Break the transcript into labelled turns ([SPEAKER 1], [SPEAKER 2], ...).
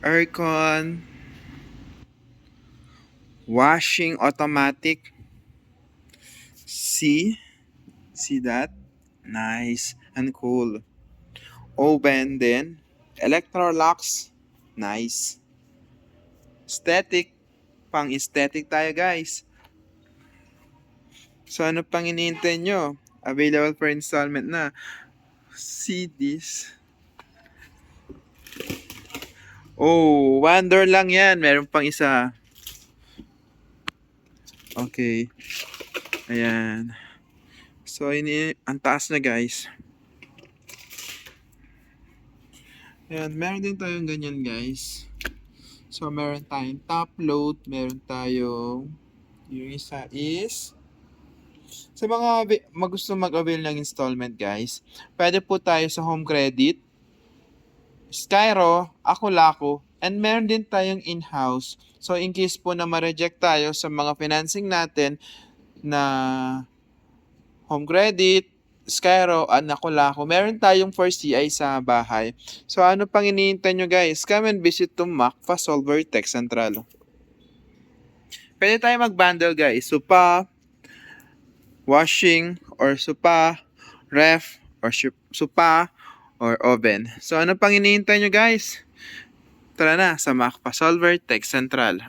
[SPEAKER 1] aircon, washing automatic. See that? Nice and cool. Oven din. Electrolux. Nice. Static. Pang aesthetic tayo guys. So ano pang iniintay nyo? Available for installment na. See this. Oh, $1 lang yan. Meron pang isa. Okay. Ayan. So, ang taas na guys. Ayan, meron din tayong ganyan guys. So, meron tayong top load. Meron tayong, yung isa is, sa mga gusto mag-avail ng installment guys, pwede po tayo sa Home Credit, Skyro, Ako-Lako, and meron din tayong in-house. So, in case po na ma-reject tayo sa mga financing natin na Home Credit, Skyro, at Ako-Lako, meron tayong 4CI sa bahay. So, ano pang iniintay nyo guys? Come and visit to Macfa Solver Tech Central. Pwede tayo mag-bundle guys. Sopa, washing, or sopa, ref, or sopa, or oven. So, ano pang iniintay nyo guys? Tara na sa Macfa Solver Tech Central.